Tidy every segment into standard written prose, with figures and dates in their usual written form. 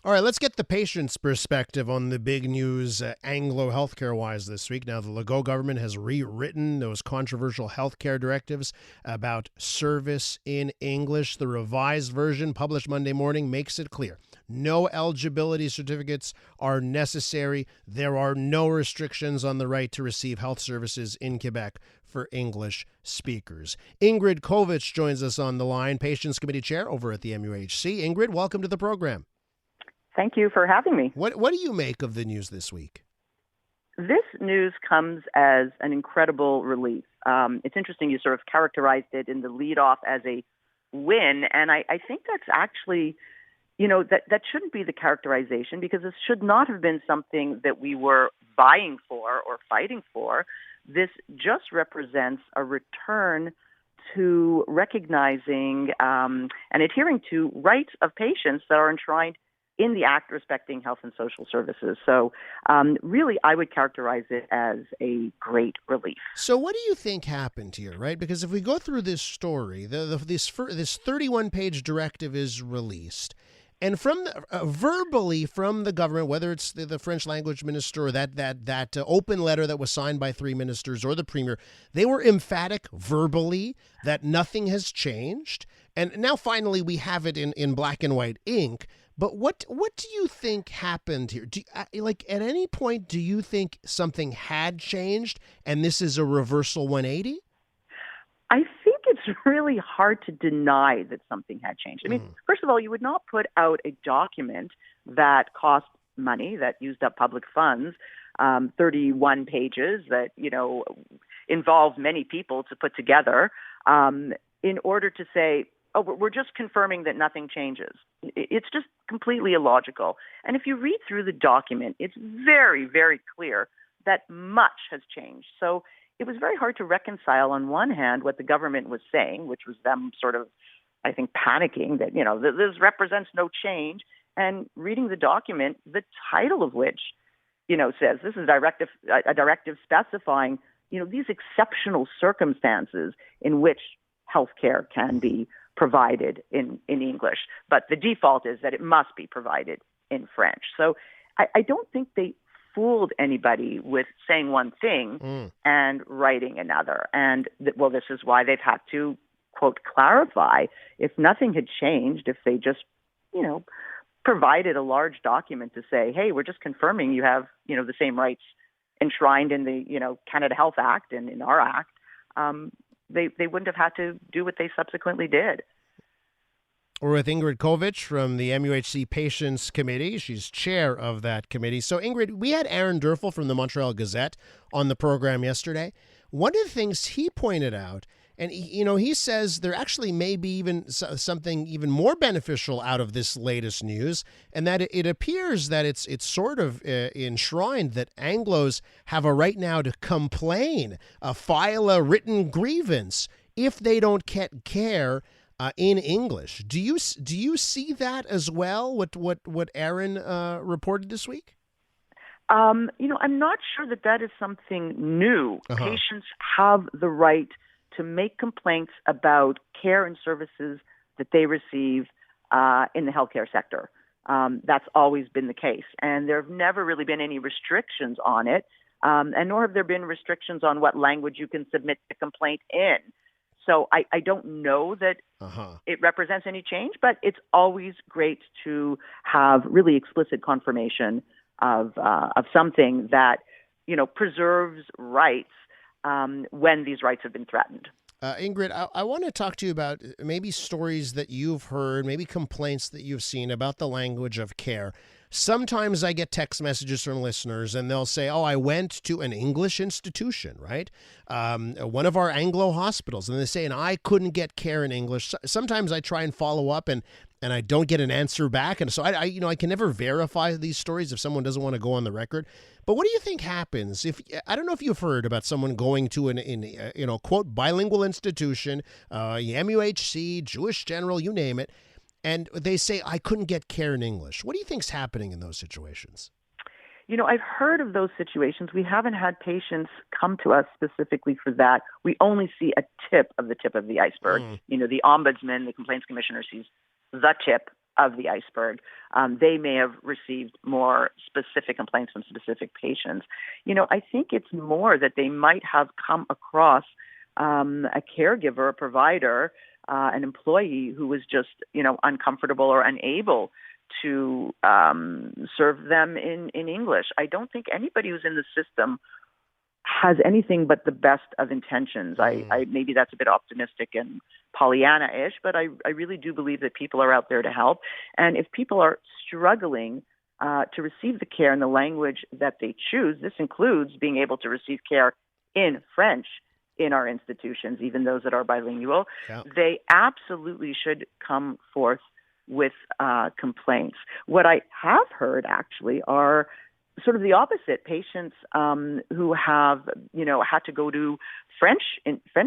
All right, let's get the patient's perspective on the big news Anglo healthcare-wise this week. Now, the Legault government has rewritten those controversial healthcare directives about service in English. The revised version, published Monday morning, makes it clear. No eligibility certificates are necessary. There are no restrictions on the right to receive health services in Quebec for English speakers. Ingrid Kovitch joins us on the line, Patients Committee Chair over at the MUHC. Ingrid, welcome to the program. Thank you for having me. What do you make of the news this week? This news comes as an incredible relief. It's interesting you sort of characterized it in the lead-off as a win, and I think that's actually, that shouldn't be the characterization, because this should not have been something that we were vying for or fighting for. This just represents a return to recognizing and adhering to rights of patients that are enshrined in the Act respecting health and social services. So really, I would characterize it as a great relief. So what do you think happened here, right? Because if we go through this story, this 31-page directive is released. And from verbally from the government, whether it's the French language minister or that open letter that was signed by 3 ministers or the premier, they were emphatic verbally that nothing has changed. And now finally we have it in black and white ink. But what do you think happened here? At any point, do you think something had changed and this is a reversal 180? I think it's really hard to deny that something had changed. I mean, first of all, you would not put out a document that cost money, that used up public funds, 31 pages that, involved many people to put together in order to say, oh, we're just confirming that nothing changes. It's just completely illogical. And if you read through the document, it's very, very clear that much has changed. So it was very hard to reconcile, on one hand, what the government was saying, which was them sort of, I think, panicking that, this represents no change, and reading the document, the title of which, says this is a directive specifying, these exceptional circumstances in which healthcare can be provided in English. But the default is that it must be provided in French. So I don't think they fooled anybody with saying one thing and writing another. And, this is why they've had to, quote, clarify. If nothing had changed, if they just, provided a large document to say, hey, we're just confirming you have, the same rights enshrined in the, Canada Health Act and in our Act, they wouldn't have had to do what they subsequently did. We're with Ingrid Kovitch from the MUHC Patients Committee. She's chair of that committee. So, Ingrid, we had Aaron Durfel from the Montreal Gazette on the program yesterday. One of the things he pointed out, and he says there actually may be even something even more beneficial out of this latest news, and that it appears that it's sort of enshrined that Anglos have a right now to complain, file a written grievance if they don't get care in English. Do you see that as well? What Aaron reported this week? I'm not sure that is something new. Patients have the right to make complaints about care and services that they receive in the healthcare sector. That's always been the case, and there have never really been any restrictions on it, and nor have there been restrictions on what language you can submit the complaint in. So I don't know that it represents any change, but it's always great to have really explicit confirmation of something that, preserves rights when these rights have been threatened. Ingrid, I want to talk to you about maybe stories that you've heard, maybe complaints that you've seen about the language of care. Sometimes I get text messages from listeners and they'll say, oh, I went to an English institution, right? One of our Anglo hospitals. And they say, and I couldn't get care in English. Sometimes I try and follow up and I don't get an answer back. And so I can never verify these stories if someone doesn't want to go on the record. But what do you think happens if, I don't know if you've heard about someone going to an quote, bilingual institution, MUHC, Jewish General, you name it, and they say, I couldn't get care in English. What do you think's happening in those situations? I've heard of those situations. We haven't had patients come to us specifically for that. We only see a tip of the iceberg. The ombudsman, the complaints commissioner sees the tip of the iceberg. They may have received more specific complaints from specific patients. I think it's more that they might have come across a caregiver, a provider, an employee who was just, uncomfortable or unable to serve them in English. I don't think anybody who's in the system has anything but the best of intentions. I maybe that's a bit optimistic and Pollyanna-ish, but I really do believe that people are out there to help. And if people are struggling to receive the care in the language that they choose, this includes being able to receive care in French in our institutions, even those that are bilingual, they absolutely should come forth with complaints. What I have heard actually are sort of the opposite. Patients who have, had to go to French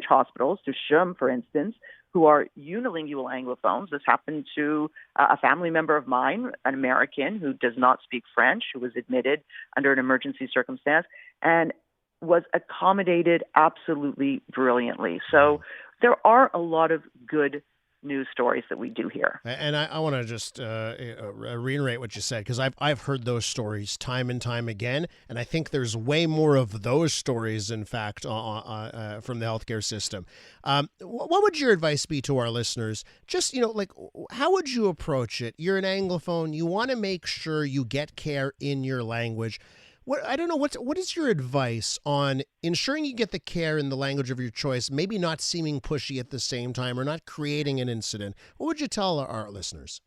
hospitals, to CHUM, for instance, who are unilingual Anglophones. This happened to a family member of mine, an American who does not speak French, who was admitted under an emergency circumstance and was accommodated absolutely brilliantly. So there are a lot of good news stories that we do hear. And I want to just reiterate what you said, because I've heard those stories time and time again, and I think there's way more of those stories, in fact, from the healthcare system. What would your advice be to our listeners? Just, how would you approach it? You're an Anglophone. You want to make sure you get care in your language. What is your advice on ensuring you get the care in the language of your choice, maybe not seeming pushy at the same time or not creating an incident? What would you tell our listeners?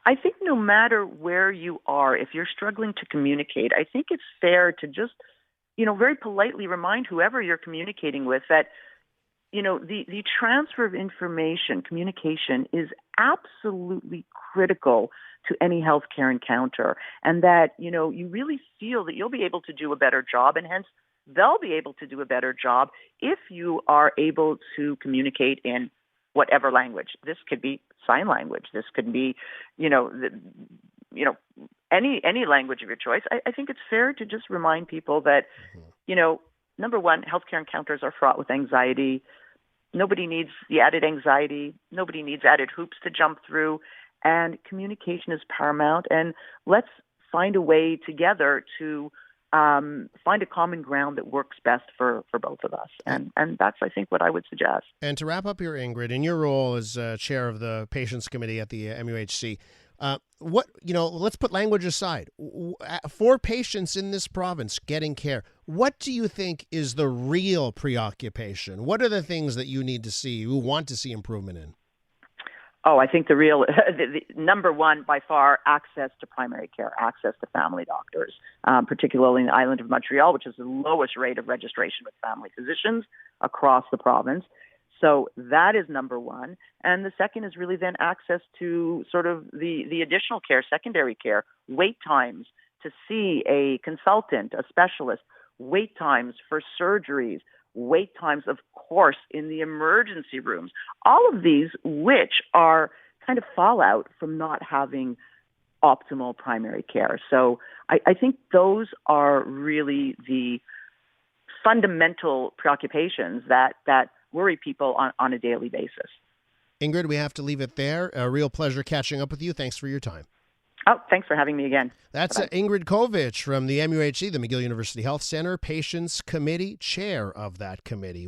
I think no matter where you are, if you're struggling to communicate, I think it's fair to just, very politely remind whoever you're communicating with that, the transfer of information, communication is absolutely critical to any healthcare encounter, and that, you really feel that you'll be able to do a better job, and hence they'll be able to do a better job if you are able to communicate in whatever language. This could be sign language. This could be, any language of your choice. I think it's fair to just remind people that, number one, healthcare encounters are fraught with anxiety. Nobody needs the added anxiety. Nobody needs added hoops to jump through. And communication is paramount. And let's find a way together to find a common ground that works best for both of us. And that's, I think, what I would suggest. And to wrap up here, Ingrid, in your role as chair of the Patients Committee at the MUHC, let's put language aside. For patients in this province getting care, what do you think is the real preoccupation? What are the things that you want to see improvement in? Oh, I think the number one by far, access to primary care, access to family doctors, particularly in the island of Montreal, which is the lowest rate of registration with family physicians across the province. So that is number one. And the second is really then access to sort of the additional care, secondary care, wait times to see a consultant, a specialist, wait times for surgeries, wait times, of course, in the emergency rooms. All of these, which are kind of fallout from not having optimal primary care. So I think those are really the fundamental preoccupations that worry people on a daily basis. Ingrid, we have to leave it there. A real pleasure catching up with you. Thanks for your time. Oh, thanks for having me again. That's Ingrid Kovitch from the MUHC, the McGill University Health Center, Patients Committee, chair of that committee.